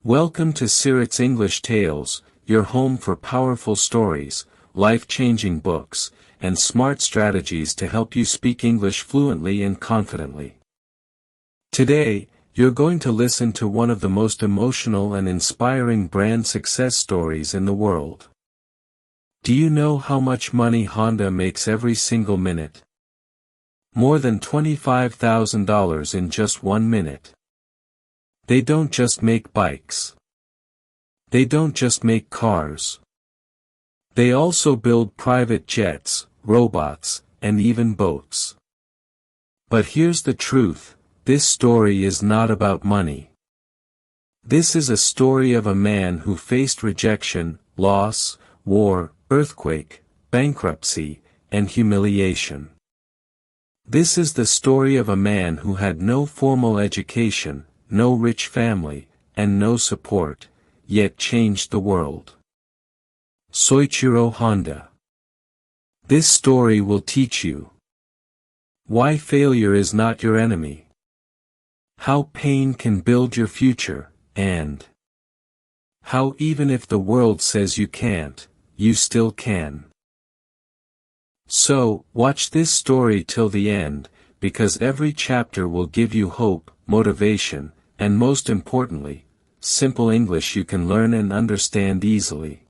Welcome to Sirit's English Tales, your home for powerful stories, life-changing books, and smart strategies to help you speak English fluently and confidently. Today, you're going to listen to one of the most emotional and inspiring brand success stories in the world. Do you know how much money Honda makes every single minute? More than $25,000 in just 1 minute. They don't just make bikes. They don't just make cars. They also build private jets, robots, and even boats. But here's the truth, this story is not about money. This is a story of a man who faced rejection, loss, war, earthquake, bankruptcy, and humiliation. This is the story of a man who had no formal education, no rich family, and no support, yet changed the world. Soichiro Honda. This story will teach you why failure is not your enemy, how pain can build your future, and how even if the world says you can't, you still can. So, watch this story till the end, because every chapter will give you hope, motivation, and most importantly, simple English you can learn and understand easily.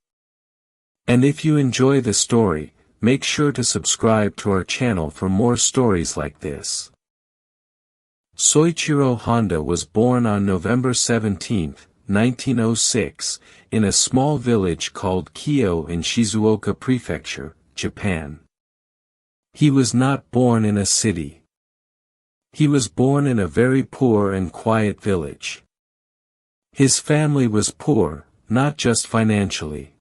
And if you enjoy the story, make sure to subscribe to our channel for more stories like this. Soichiro Honda was born on November 17, 1906, in a small village called Kyo in Shizuoka Prefecture, Japan. He was not born in a city. He was born in a very poor and quiet village. His family was poor, not just financially.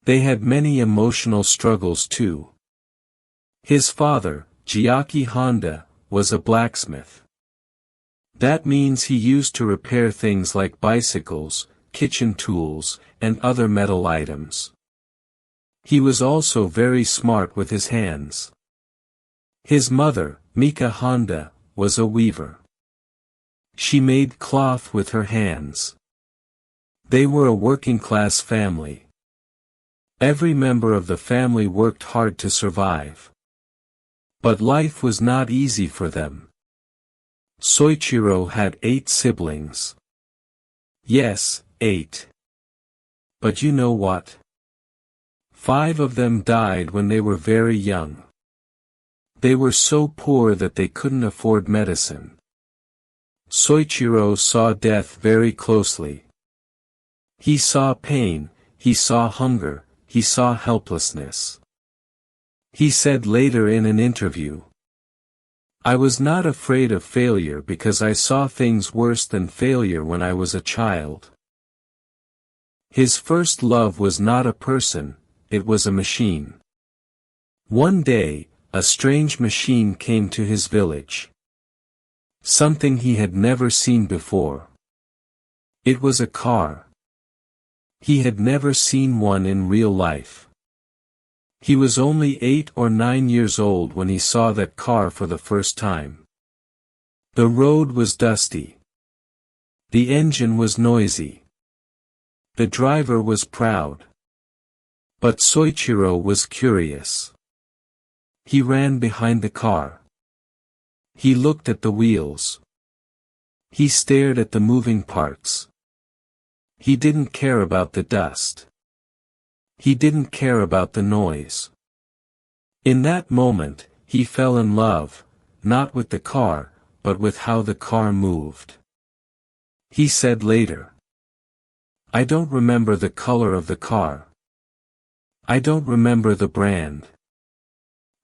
They had many emotional struggles too. His father, Chiaki Honda, was a blacksmith. That means he used to repair things like bicycles, kitchen tools, and other metal items. He was also very smart with his hands. His mother, Mika Honda, was a weaver. She made cloth with her hands. They were a working-class family. Every member of the family worked hard to survive. But life was not easy for them. Soichiro had 8 siblings. Yes, 8. But you know what? 5 of them died when they were very young. They were so poor that they couldn't afford medicine. Soichiro saw death very closely. He saw pain, he saw hunger, he saw helplessness. He said later in an interview, "I was not afraid of failure because I saw things worse than failure when I was a child." His first love was not a person, it was a machine. One day, a strange machine came to his village. Something he had never seen before. It was a car. He had never seen one in real life. He was only 8 or 9 years old when he saw that car for the first time. The road was dusty. The engine was noisy. The driver was proud. But Soichiro was curious. He ran behind the car. He looked at the wheels. He stared at the moving parts. He didn't care about the dust. He didn't care about the noise. In that moment, he fell in love, not with the car, but with how the car moved. He said later, "I don't remember the color of the car. I don't remember the brand.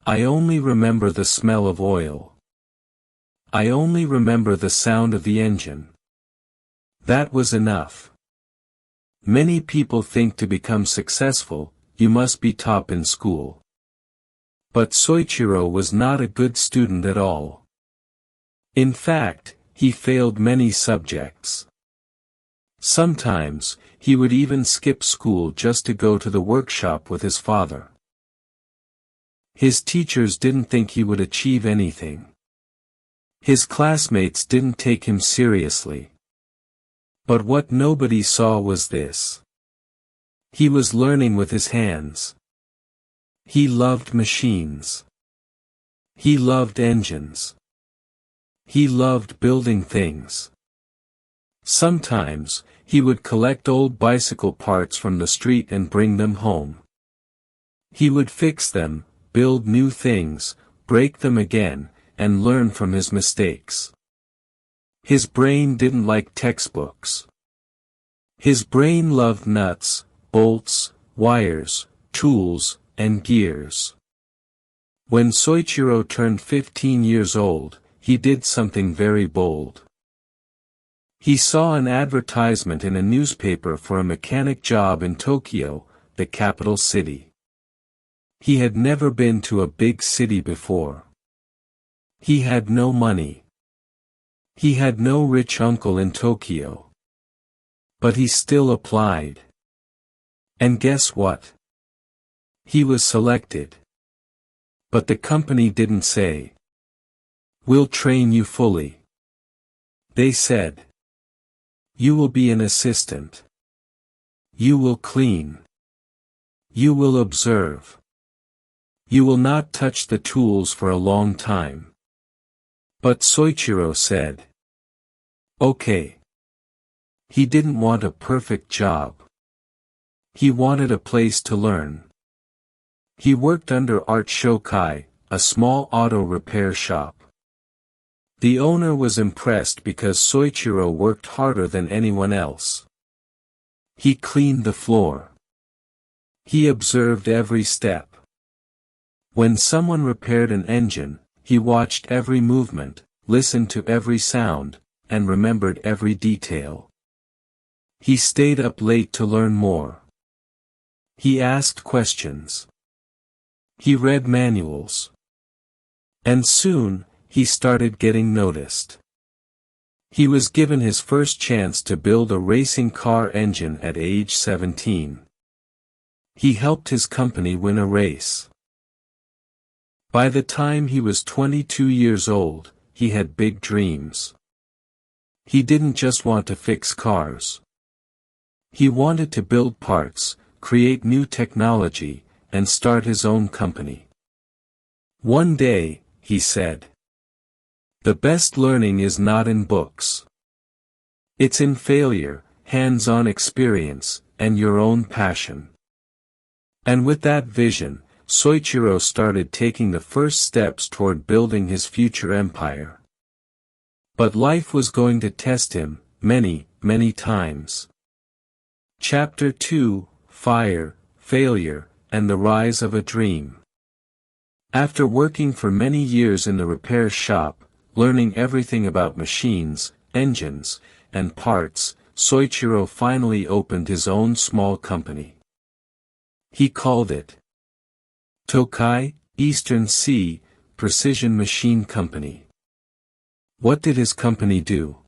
I only remember the smell of oil. I only remember the sound of the engine. That was enough." Many people think to become successful, you must be top in school. But Soichiro was not a good student at all. In fact, he failed many subjects. Sometimes, he would even skip school just to go to the workshop with his father. His teachers didn't think he would achieve anything. His classmates didn't take him seriously. But what nobody saw was this. He was learning with his hands. He loved machines. He loved engines. He loved building things. Sometimes, he would collect old bicycle parts from the street and bring them home. He would fix them, build new things, break them again, and learn from his mistakes. His brain didn't like textbooks. His brain loved nuts, bolts, wires, tools, and gears. When Soichiro turned 15 years old, he did something very bold. He saw an advertisement in a newspaper for a mechanic job in Tokyo, the capital city. He had never been to a big city before. He had no money. He had no rich uncle in Tokyo. But he still applied. And guess what? He was selected. But the company didn't say, "We'll train you fully." They said, "You will be an assistant. You will clean. You will observe. You will not touch the tools for a long time." But Soichiro said, "Okay." He didn't want a perfect job. He wanted a place to learn. He worked under Art Shokai, a small auto repair shop. The owner was impressed because Soichiro worked harder than anyone else. He cleaned the floor. He observed every step. When someone repaired an engine, he watched every movement, listened to every sound, and remembered every detail. He stayed up late to learn more. He asked questions. He read manuals. And soon, he started getting noticed. He was given his first chance to build a racing car engine at age 17. He helped his company win a race. By the time he was 22 years old, he had big dreams. He didn't just want to fix cars. He wanted to build parts, create new technology, and start his own company. One day, he said, "The best learning is not in books. It's in failure, hands-on experience, and your own passion." And with that vision, Soichiro started taking the first steps toward building his future empire. But life was going to test him, many, many times. Chapter 2, Fire, Failure, and the Rise of a Dream. After working for many years in the repair shop, learning everything about machines, engines, and parts, Soichiro finally opened his own small company. He called it Tokai, Eastern Sea, Precision Machine Company. What did his company do?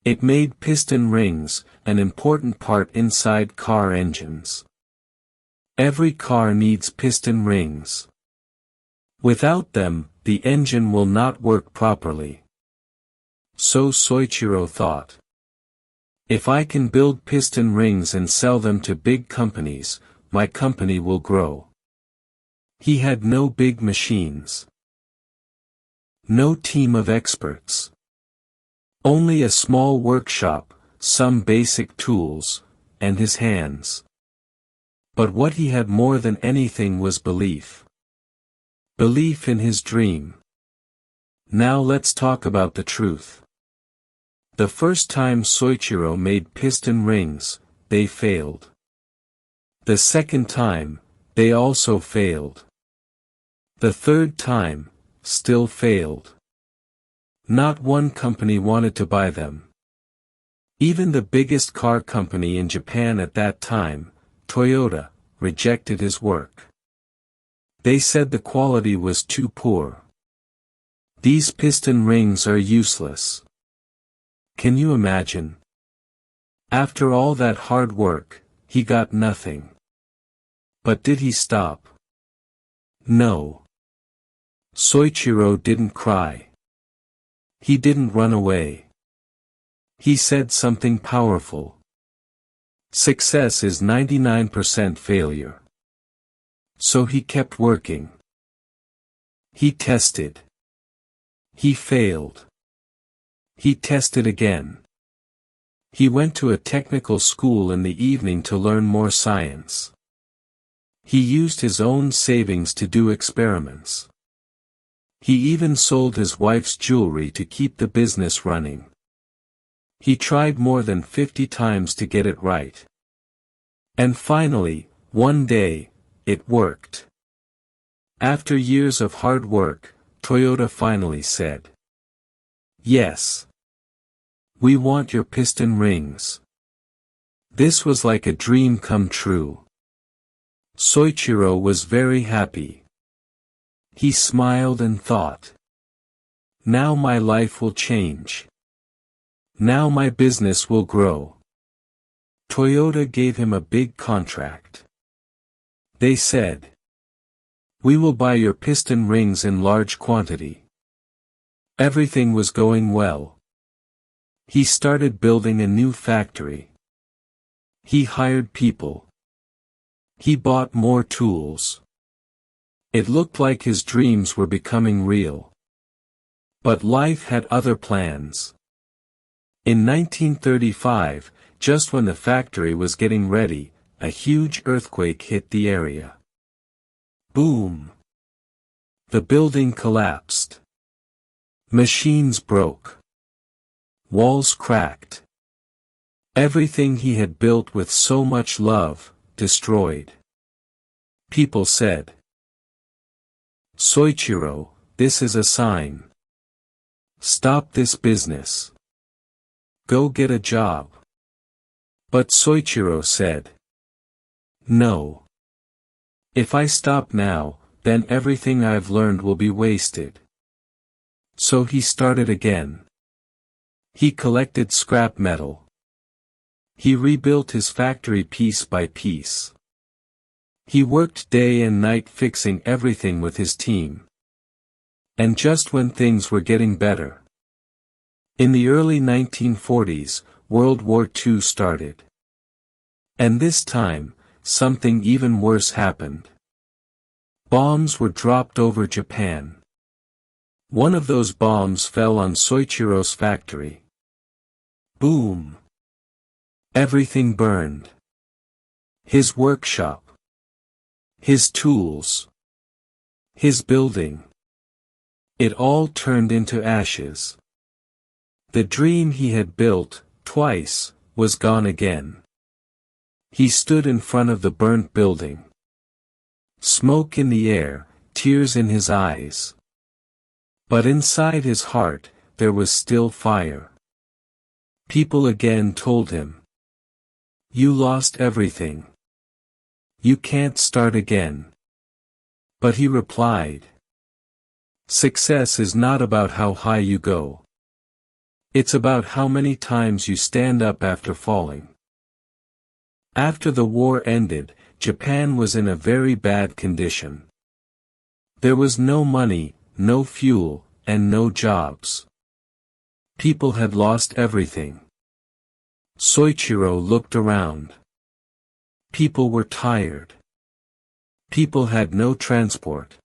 It made piston rings, an important part inside car engines. Every car needs piston rings. Without them, the engine will not work properly. So Soichiro thought. If I can build piston rings and sell them to big companies, my company will grow. He had no big machines. No team of experts. Only a small workshop, some basic tools, and his hands. But what he had more than anything was belief. Belief in his dream. Now let's talk about the truth. The first time Soichiro made piston rings, they failed. The second time, they also failed. The third time, still failed. Not one company wanted to buy them. Even the biggest car company in Japan at that time, Toyota, rejected his work. They said the quality was too poor. These piston rings are useless. Can you imagine? After all that hard work, he got nothing. But did he stop? No. Soichiro didn't cry. He didn't run away. He said something powerful. Success is 99% failure. So he kept working. He tested. He failed. He tested again. He went to a technical school in the evening to learn more science. He used his own savings to do experiments. He even sold his wife's jewelry to keep the business running. He tried more than 50 times to get it right. And finally, one day, it worked. After years of hard work, Toyota finally said, "Yes. We want your piston rings." This was like a dream come true. Soichiro was very happy. He smiled and thought, "Now my life will change. Now my business will grow." Toyota gave him a big contract. They said, "We will buy your piston rings in large quantity." Everything was going well. He started building a new factory. He hired people. He bought more tools. It looked like his dreams were becoming real. But life had other plans. In 1935, just when the factory was getting ready, a huge earthquake hit the area. Boom! The building collapsed. Machines broke. Walls cracked. Everything he had built with so much love, destroyed. People said, "Soichiro, this is a sign. Stop this business. Go get a job." But Soichiro said, "No. If I stop now, then everything I've learned will be wasted." So he started again. He collected scrap metal. He rebuilt his factory piece by piece. He worked day and night fixing everything with his team. And just when things were getting better. In the early 1940s, World War II started. And this time, something even worse happened. Bombs were dropped over Japan. One of those bombs fell on Soichiro's factory. Boom! Everything burned. His workshop. His tools. His building. It all turned into ashes. The dream he had built, twice, was gone again. He stood in front of the burnt building. Smoke in the air, tears in his eyes. But inside his heart, there was still fire. People again told him, "You lost everything. You can't start again." But he replied, "Success is not about how high you go. It's about how many times you stand up after falling." After the war ended, Japan was in a very bad condition. There was no money, no fuel, and no jobs. People had lost everything. Soichiro looked around. People were tired. People had no transport.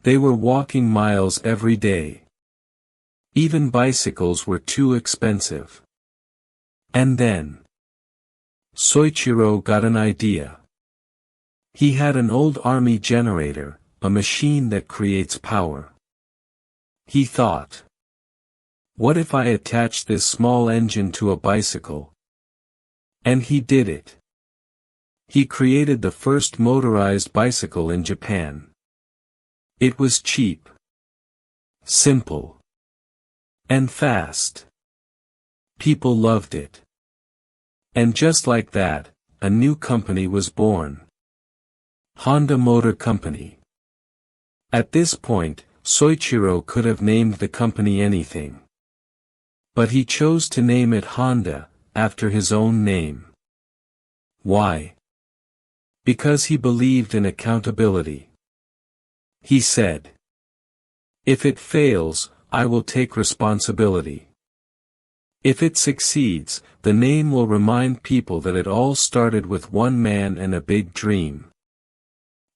They were walking miles every day. Even bicycles were too expensive. And then Soichiro got an idea. He had an old army generator, a machine that creates power. He thought, "What if I attach this small engine to a bicycle?" And he did it. He created the first motorized bicycle in Japan. It was cheap, simple, and fast. People loved it. And just like that, a new company was born. Honda Motor Company. At this point, Soichiro could have named the company anything. But he chose to name it Honda, after his own name. Why? Because he believed in accountability. He said, "If it fails, I will take responsibility." If it succeeds, the name will remind people that it all started with one man and a big dream.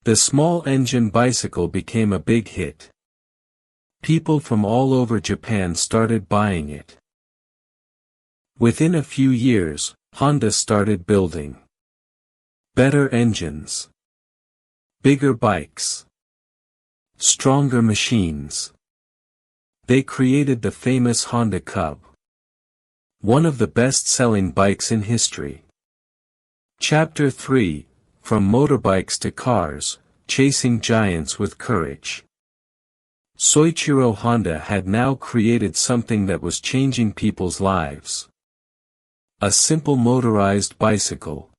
The small engine bicycle became a big hit. People from all over Japan started buying it. Within a few years, Honda started building better engines, bigger bikes, stronger machines. They created the famous Honda Cub, one of the best-selling bikes in history. Chapter 3, From Motorbikes to Cars, Chasing Giants with Courage. Soichiro Honda had now created something that was changing people's lives. A simple motorized bicycle.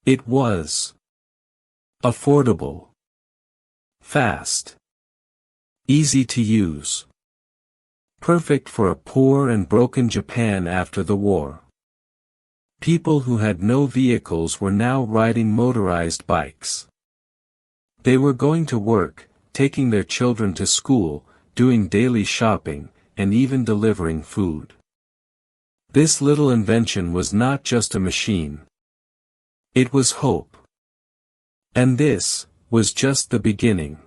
It was affordable, fast, easy to use, perfect for a poor and broken Japan after the war. People who had no vehicles were now riding motorized bikes. They were going to work, taking their children to school, doing daily shopping, and even delivering food. This little invention was not just a machine. It was hope. And this was just the beginning.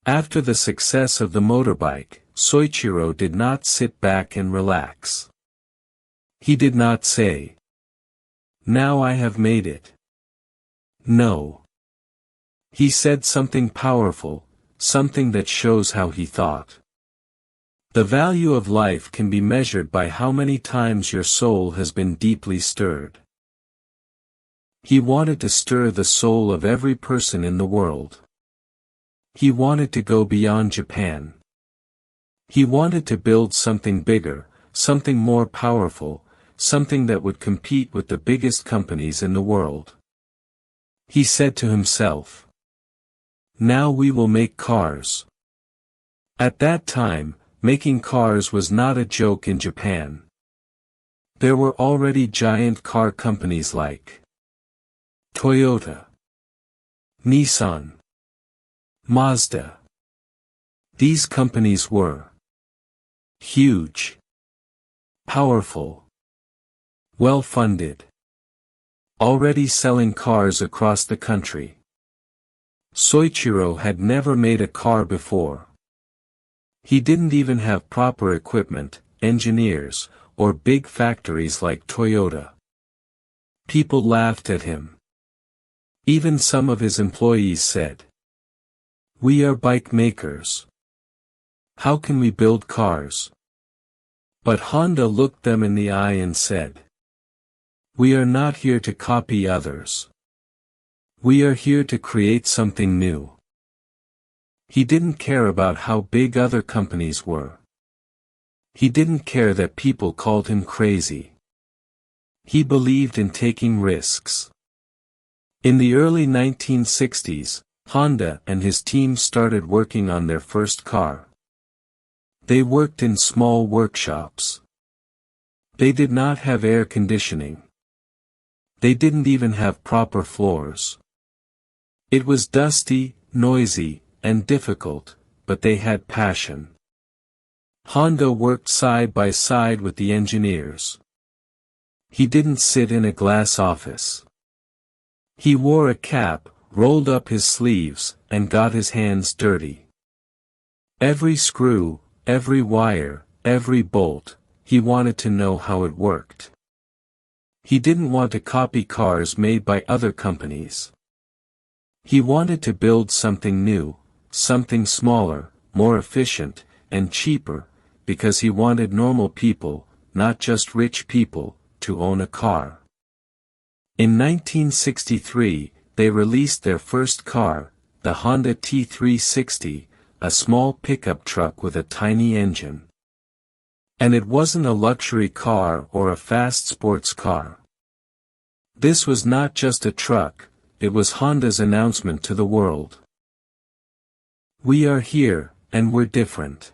After the success of the motorbike, Soichiro did not sit back and relax. He did not say, "Now I have made it." No. He said something powerful, something that shows how he thought. The value of life can be measured by how many times your soul has been deeply stirred. He wanted to stir the soul of every person in the world. He wanted to go beyond Japan. He wanted to build something bigger, something more powerful, something that would compete with the biggest companies in the world. He said to himself, "Now we will make cars." At that time, making cars was not a joke in Japan. There were already giant car companies like Toyota, Nissan, Mazda. These companies were huge, powerful, well-funded, already selling cars across the country. Soichiro had never made a car before. He didn't even have proper equipment, engineers, or big factories like Toyota. People laughed at him. Even some of his employees said, "We are bike makers. How can we build cars?" But Honda looked them in the eye and said, "We are not here to copy others. We are here to create something new." He didn't care about how big other companies were. He didn't care that people called him crazy. He believed in taking risks. In the early 1960s, Honda and his team started working on their first car. They worked in small workshops. They did not have air conditioning. They didn't even have proper floors. It was dusty, noisy, and difficult, but they had passion. Honda worked side by side with the engineers. He didn't sit in a glass office. He wore a cap, rolled up his sleeves, and got his hands dirty. Every screw, every wire, every bolt, he wanted to know how it worked. He didn't want to copy cars made by other companies. He wanted to build something new, something smaller, more efficient, and cheaper, because he wanted normal people, not just rich people, to own a car. In 1963, they released their first car, the Honda T360, a small pickup truck with a tiny engine. And it wasn't a luxury car or a fast sports car. This was not just a truck, it was Honda's announcement to the world. We are here, and we're different.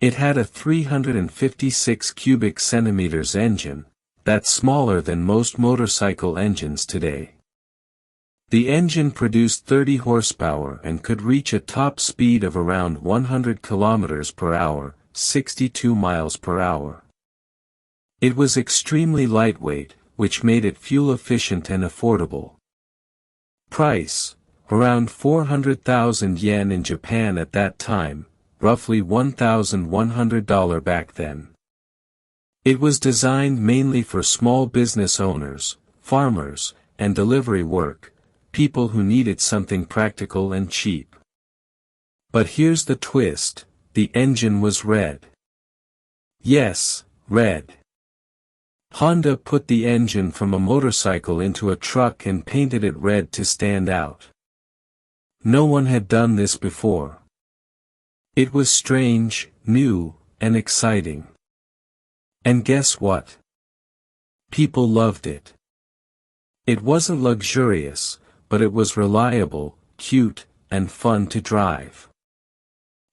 It had a 356 cubic centimeters engine, that's smaller than most motorcycle engines today. The engine produced 30 horsepower and could reach a top speed of around 100 kilometers per hour, 62 miles per hour. It was extremely lightweight, which made it fuel efficient and affordable. Price: around 400,000 yen in Japan at that time, roughly $1,100 back then. It was designed mainly for small business owners, farmers, and delivery work, people who needed something practical and cheap. But here's the twist: the engine was red. Yes, red. Honda put the engine from a motorcycle into a truck and painted it red to stand out. No one had done this before. It was strange, new, and exciting. And guess what? People loved it. It wasn't luxurious, but it was reliable, cute, and fun to drive.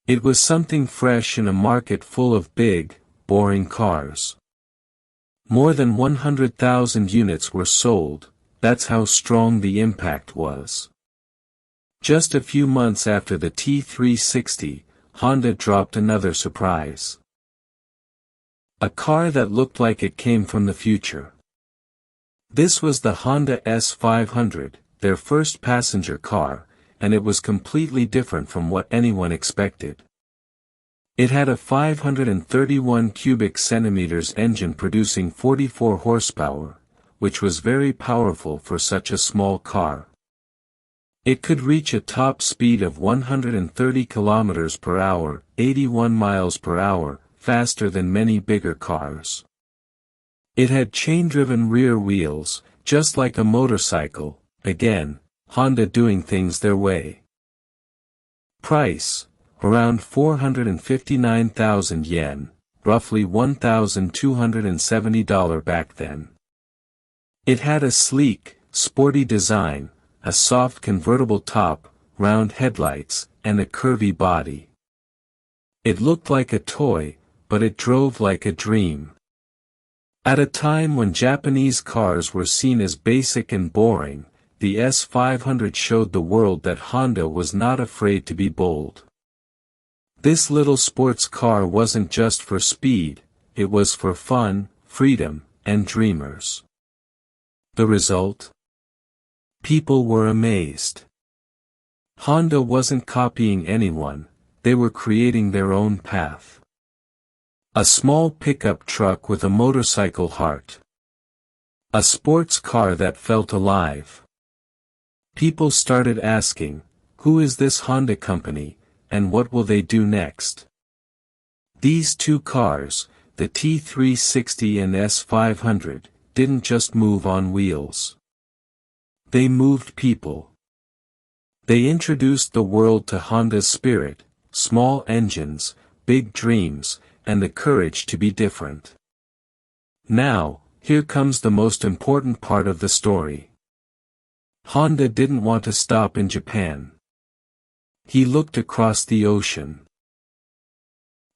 It was something fresh in a market full of big, boring cars. More than 100,000 units were sold. That's how strong the impact was. Just a few months after the T360, Honda dropped another surprise. A car that looked like it came from the future. This was the Honda S500, their first passenger car, and it was completely different from what anyone expected. It had a 531 cubic centimeters engine producing 44 horsepower, which was very powerful for such a small car. It could reach a top speed of 130 kilometers per hour, 81 miles per hour, faster than many bigger cars. It had chain-driven rear wheels, just like a motorcycle, again, Honda doing things their way. Price: around 459,000 yen, roughly $1,270 back then. It had a sleek, sporty design, a soft convertible top, round headlights, and a curvy body. It looked like a toy, but it drove like a dream. At a time when Japanese cars were seen as basic and boring, the S500 showed the world that Honda was not afraid to be bold. This little sports car wasn't just for speed, it was for fun, freedom, and dreamers. The result? People were amazed. Honda wasn't copying anyone, they were creating their own path. A small pickup truck with a motorcycle heart. A sports car that felt alive. People started asking, who is this Honda company, and what will they do next? These two cars, the T360 and S500, didn't just move on wheels. They moved people. They introduced the world to Honda's spirit, small engines, big dreams, and the courage to be different. Now, here comes the most important part of the story. Honda didn't want to stop in Japan. He looked across the ocean.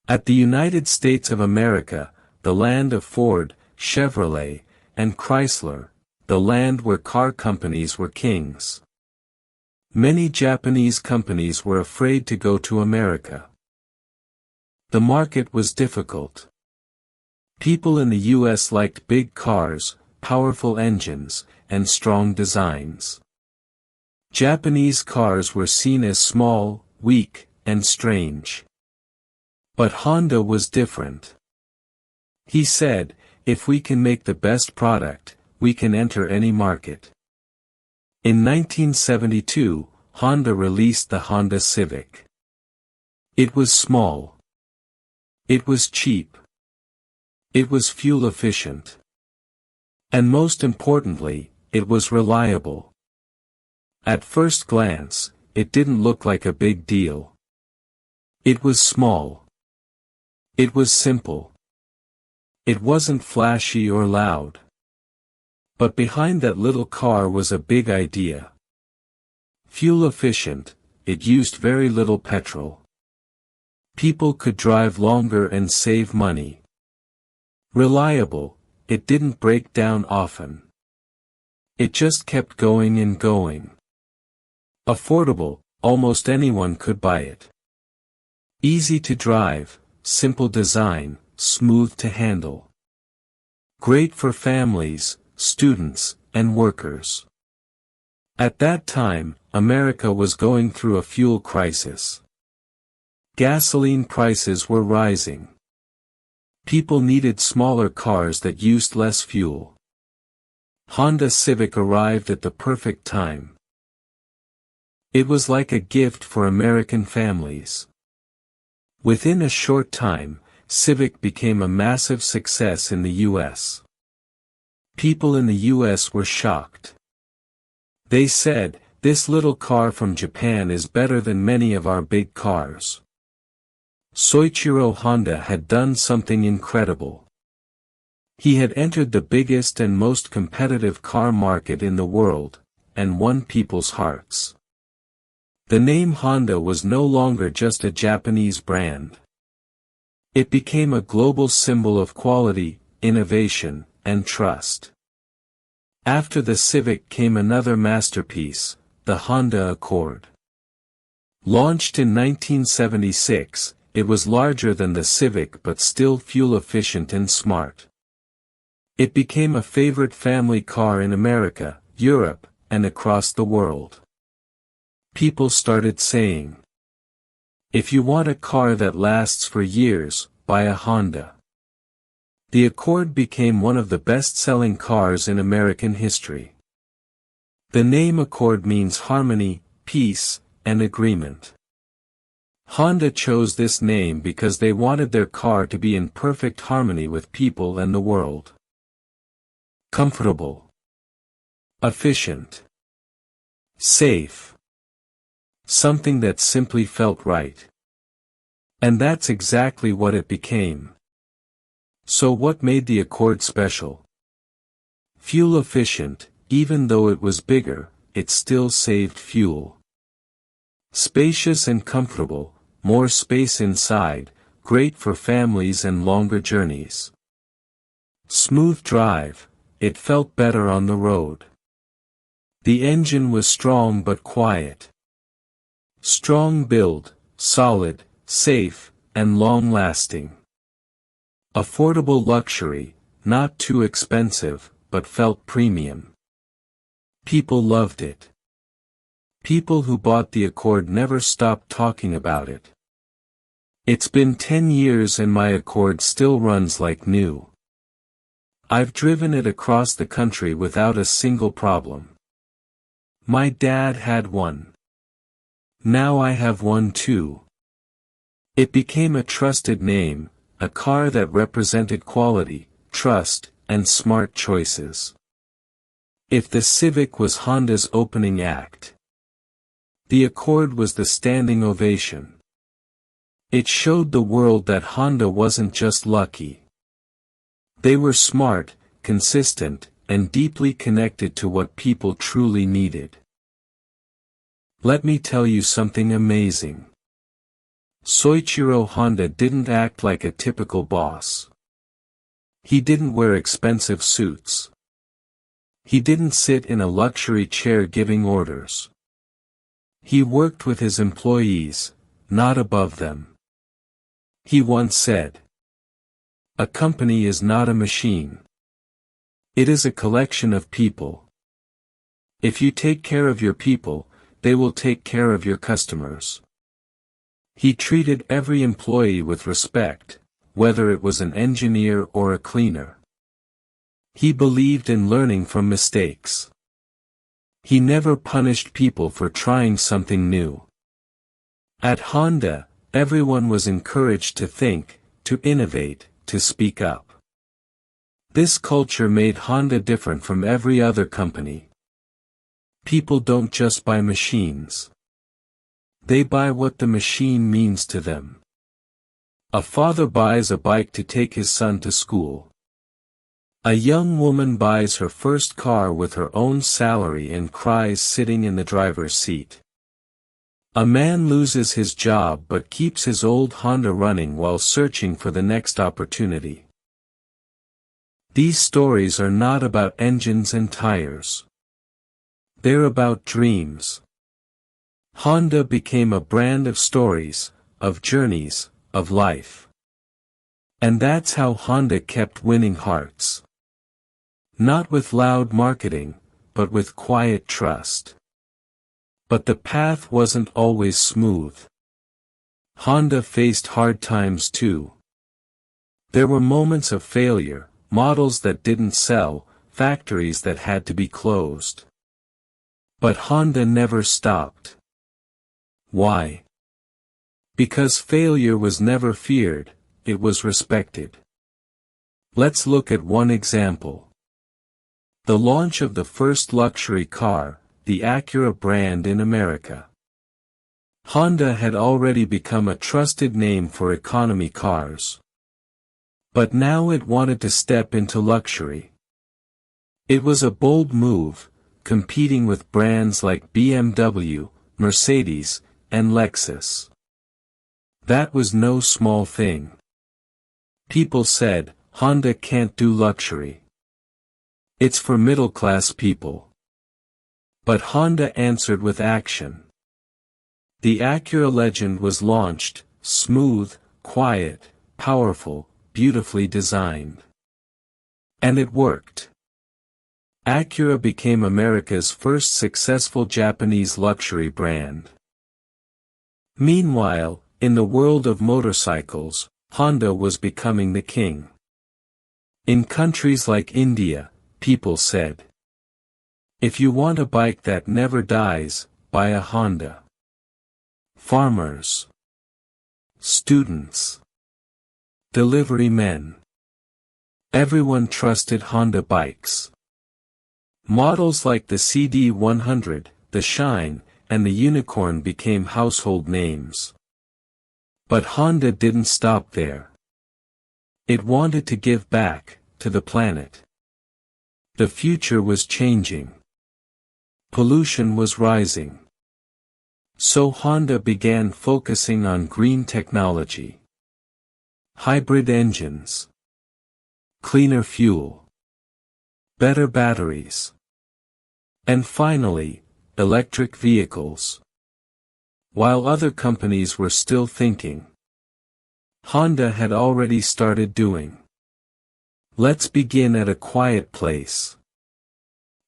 At the United States of America, the land of Ford, Chevrolet, and Chrysler, the land where car companies were kings. Many Japanese companies were afraid to go to America. The market was difficult. People in the US liked big cars, powerful engines, and strong designs. Japanese cars were seen as small, weak, and strange. But Honda was different. He said, if we can make the best product, we can enter any market. In 1972, Honda released the Honda Civic. It was small. It was cheap. It was fuel efficient. And most importantly, it was reliable. At first glance, it didn't look like a big deal. It was small. It was simple. It wasn't flashy or loud. But behind that little car was a big idea. Fuel efficient, it used very little petrol. People could drive longer and save money. Reliable, it didn't break down often. It just kept going and going. Affordable, almost anyone could buy it. Easy to drive, simple design, smooth to handle. Great for families, students, and workers. At that time, America was going through a fuel crisis. Gasoline prices were rising. People needed smaller cars that used less fuel. Honda Civic arrived at the perfect time. It was like a gift for American families. Within a short time, Civic became a massive success in the U.S. People in the U.S. were shocked. They said, "This little car from Japan is better than many of our big cars." Soichiro Honda had done something incredible. He had entered the biggest and most competitive car market in the world, and won people's hearts. The name Honda was no longer just a Japanese brand. It became a global symbol of quality, innovation, and trust. After the Civic came another masterpiece, the Honda Accord. Launched in 1976, it was larger than the Civic but still fuel-efficient and smart. It became a favorite family car in America, Europe, and across the world. People started saying, "If you want a car that lasts for years, buy a Honda." The Accord became one of the best-selling cars in American history. The name Accord means harmony, peace, and agreement. Honda chose this name because they wanted their car to be in perfect harmony with people and the world. Comfortable. Efficient. Safe. Something that simply felt right. And that's exactly what it became. So what made the Accord special? Fuel efficient, even though it was bigger, it still saved fuel. Spacious and comfortable, more space inside, great for families and longer journeys. Smooth drive, it felt better on the road. The engine was strong but quiet. Strong build, solid, safe, and long-lasting. Affordable luxury, not too expensive, but felt premium. People loved it. People who bought the Accord never stopped talking about it. It's been 10 years and my Accord still runs like new. I've driven it across the country without a single problem. My dad had one. Now I have one too. It became a trusted name, a car that represented quality, trust, and smart choices. If the Civic was Honda's opening act, the Accord was the standing ovation. It showed the world that Honda wasn't just lucky. They were smart, consistent, and deeply connected to what people truly needed. Let me tell you something amazing. Soichiro Honda didn't act like a typical boss. He didn't wear expensive suits. He didn't sit in a luxury chair giving orders. He worked with his employees, not above them. He once said, "A company is not a machine. It is a collection of people. If you take care of your people, they will take care of your customers." He treated every employee with respect, whether it was an engineer or a cleaner. He believed in learning from mistakes. He never punished people for trying something new. At Honda, everyone was encouraged to think, to innovate, to speak up. This culture made Honda different from every other company. People don't just buy machines. They buy what the machine means to them. A father buys a bike to take his son to school. A young woman buys her first car with her own salary and cries sitting in the driver's seat. A man loses his job but keeps his old Honda running while searching for the next opportunity. These stories are not about engines and tires. They're about dreams. Honda became a brand of stories, of journeys, of life. And that's how Honda kept winning hearts. Not with loud marketing, but with quiet trust. But the path wasn't always smooth. Honda faced hard times too. There were moments of failure, models that didn't sell, factories that had to be closed. But Honda never stopped. Why? Because failure was never feared, it was respected. Let's look at one example. The launch of the first luxury car, the Acura brand in America. Honda had already become a trusted name for economy cars. But now it wanted to step into luxury. It was a bold move, competing with brands like BMW, Mercedes, and Lexus. That was no small thing. People said, Honda can't do luxury. It's for middle-class people. But Honda answered with action. The Acura Legend was launched, smooth, quiet, powerful, beautifully designed. And it worked. Acura became America's first successful Japanese luxury brand. Meanwhile, in the world of motorcycles, Honda was becoming the king. In countries like India, people said, if you want a bike that never dies, buy a Honda. Farmers, students, delivery men. Everyone trusted Honda bikes. Models like the CD100, the Shine, and the Unicorn became household names. But Honda didn't stop there. It wanted to give back, to the planet. The future was changing. Pollution was rising. So Honda began focusing on green technology. Hybrid engines. Cleaner fuel. Better batteries. And finally, electric vehicles. While other companies were still thinking, Honda had already started doing. Let's begin at a quiet place.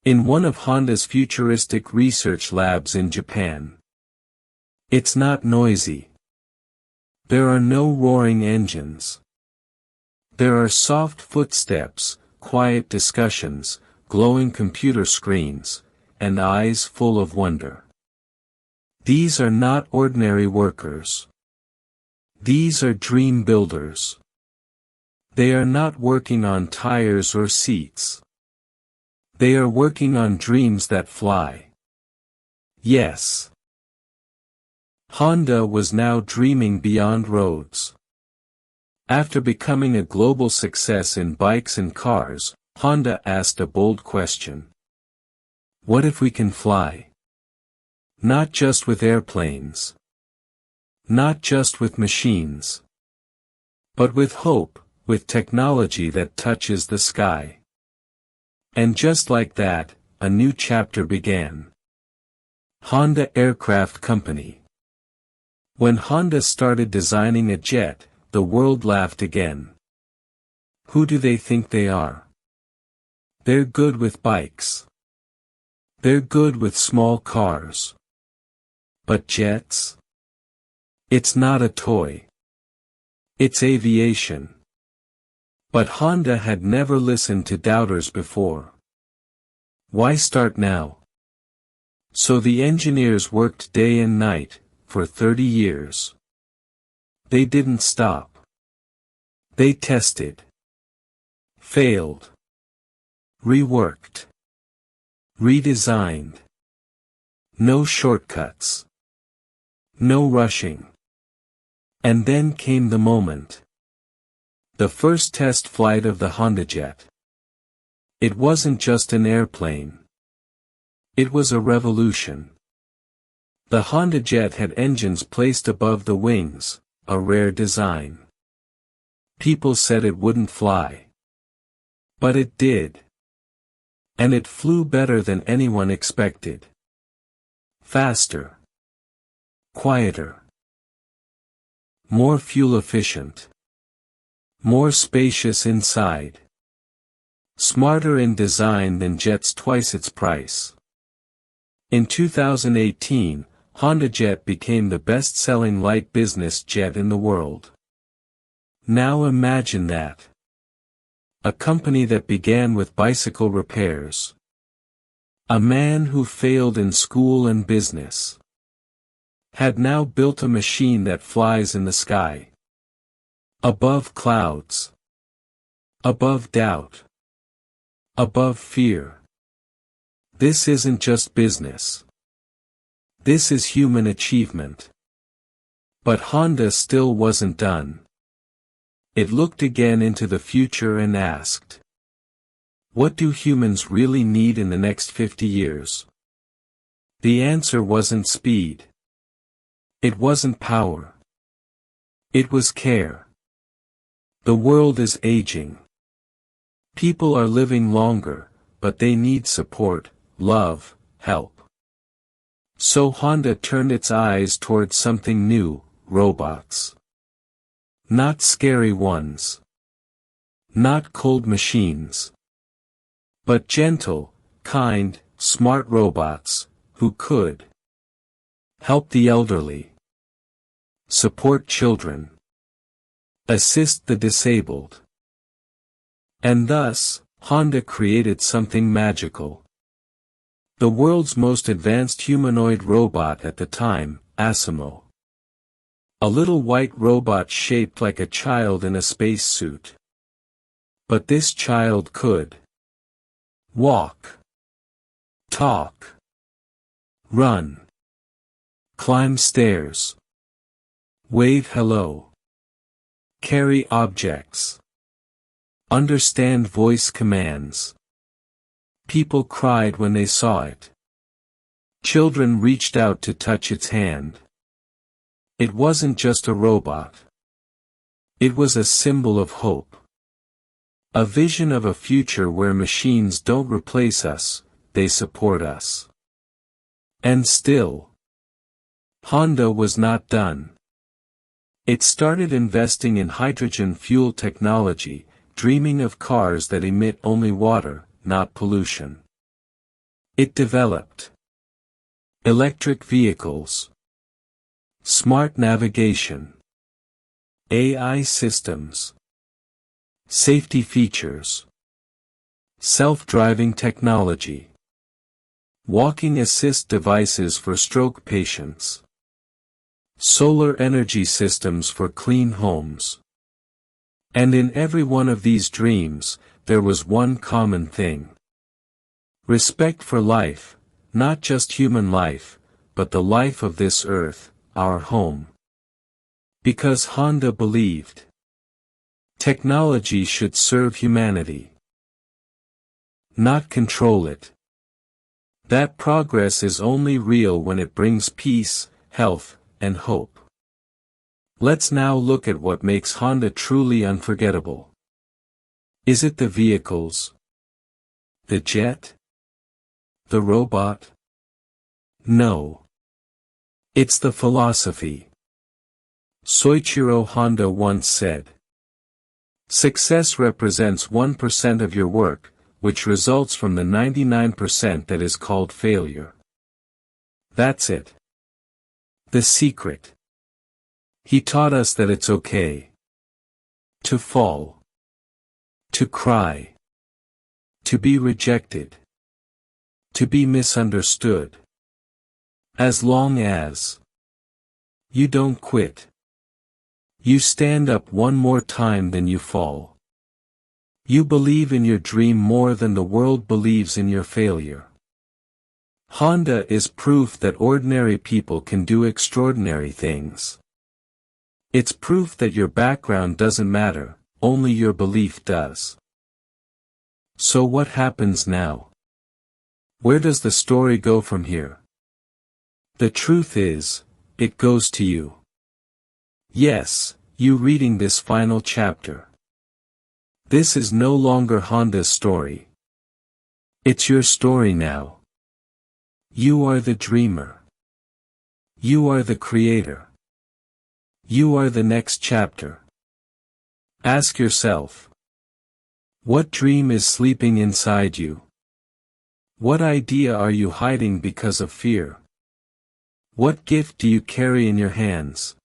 In one of Honda's futuristic research labs in Japan. It's not noisy. There are no roaring engines. There are soft footsteps, quiet discussions, glowing computer screens, and eyes full of wonder. These are not ordinary workers. These are dream builders. They are not working on tires or seats. They are working on dreams that fly. Yes. Honda was now dreaming beyond roads. After becoming a global success in bikes and cars, Honda asked a bold question. What if we can fly? Not just with airplanes. Not just with machines. But with hope, with technology that touches the sky. And just like that, a new chapter began. Honda Aircraft Company. When Honda started designing a jet, the world laughed again. Who do they think they are? They're good with bikes. They're good with small cars. But jets? It's not a toy. It's aviation. But Honda had never listened to doubters before. Why start now? So the engineers worked day and night, for 30 years. They didn't stop. They tested. Failed. Reworked. Redesigned. No shortcuts. No rushing. And then came the moment. The first test flight of the Honda Jet. It wasn't just an airplane. It was a revolution. The Honda Jet had engines placed above the wings, a rare design. People said it wouldn't fly. But it did. And it flew better than anyone expected. Faster. Quieter. More fuel efficient. More spacious inside. Smarter in design than jets twice its price. In 2018, Honda Jet became the best-selling light business jet in the world. Now imagine that. A company that began with bicycle repairs. A man who failed in school and business had now built a machine that flies in the sky. Above clouds. Above doubt. Above fear. This isn't just business. This is human achievement. But Honda still wasn't done. It looked again into the future and asked, what do humans really need in the next 50 years? The answer wasn't speed. It wasn't power. It was care. The world is aging. People are living longer, but they need support, love, help. So Honda turned its eyes towards something new, robots. Not scary ones. Not cold machines. But gentle, kind, smart robots, who could help the elderly, support children, assist the disabled. And thus, Honda created something magical. The world's most advanced humanoid robot at the time, Asimo. A little white robot shaped like a child in a spacesuit. But this child could walk, talk, run, climb stairs, wave hello, carry objects, understand voice commands. People cried when they saw it. Children reached out to touch its hand. It wasn't just a robot. It was a symbol of hope. A vision of a future where machines don't replace us, they support us. And still, Honda was not done. It started investing in hydrogen fuel technology, dreaming of cars that emit only water, not pollution. It developed electric vehicles, smart navigation, AI systems, safety features, self-driving technology, walking assist devices for stroke patients, solar energy systems for clean homes. And in every one of these dreams, there was one common thing. Respect for life, not just human life, but the life of this earth, our home. Because Honda believed technology should serve humanity, not control it. That progress is only real when it brings peace, health, and hope. Let's now look at what makes Honda truly unforgettable. Is it the vehicles? The jet? The robot? No. It's the philosophy. Soichiro Honda once said, "Success represents 1% of your work, which results from the 99% that is called failure." That's it. The secret. He taught us that it's okay to fall, to cry, to be rejected, to be misunderstood. As long as you don't quit. You stand up one more time than you fall. You believe in your dream more than the world believes in your failure. Honda is proof that ordinary people can do extraordinary things. It's proof that your background doesn't matter, only your belief does. So what happens now? Where does the story go from here? The truth is, it goes to you. Yes, you reading this final chapter. This is no longer Honda's story. It's your story now. You are the dreamer. You are the creator. You are the next chapter. Ask yourself, What dream is sleeping inside you? What idea are you hiding because of fear? What gift do you carry in your hands?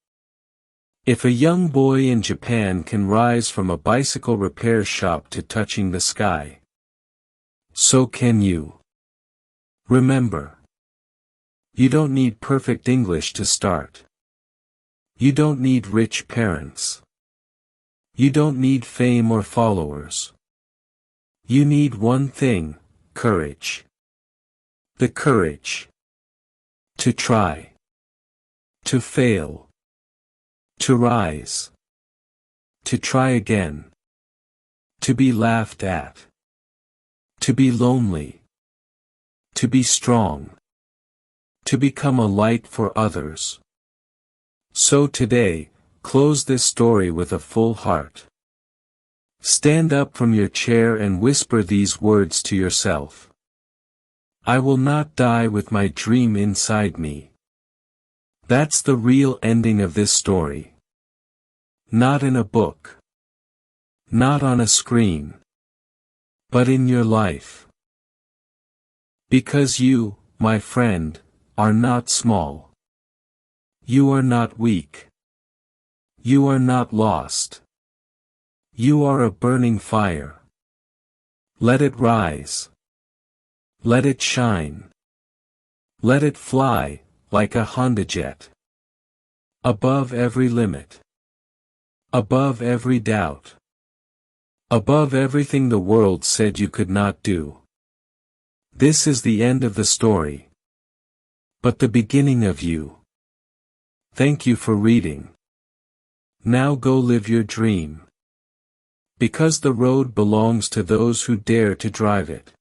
If a young boy in Japan can rise from a bicycle repair shop to touching the sky, so can you. Remember, you don't need perfect English to start. You don't need rich parents. You don't need fame or followers. You need one thing: courage. The courage to try, to fail, to rise, to try again, to be laughed at, to be lonely, to be strong, to become a light for others. So today, close this story with a full heart. Stand up from your chair and whisper these words to yourself. I will not die with my dream inside me. That's the real ending of this story. Not in a book. Not on a screen. But in your life. Because you, my friend, are not small. You are not weak. You are not lost. You are a burning fire. Let it rise. Let it shine. Let it fly, like a Honda jet. Above every limit. Above every doubt. Above everything the world said you could not do. This is the end of the story. But the beginning of you. Thank you for reading. Now go live your dream. Because the road belongs to those who dare to drive it.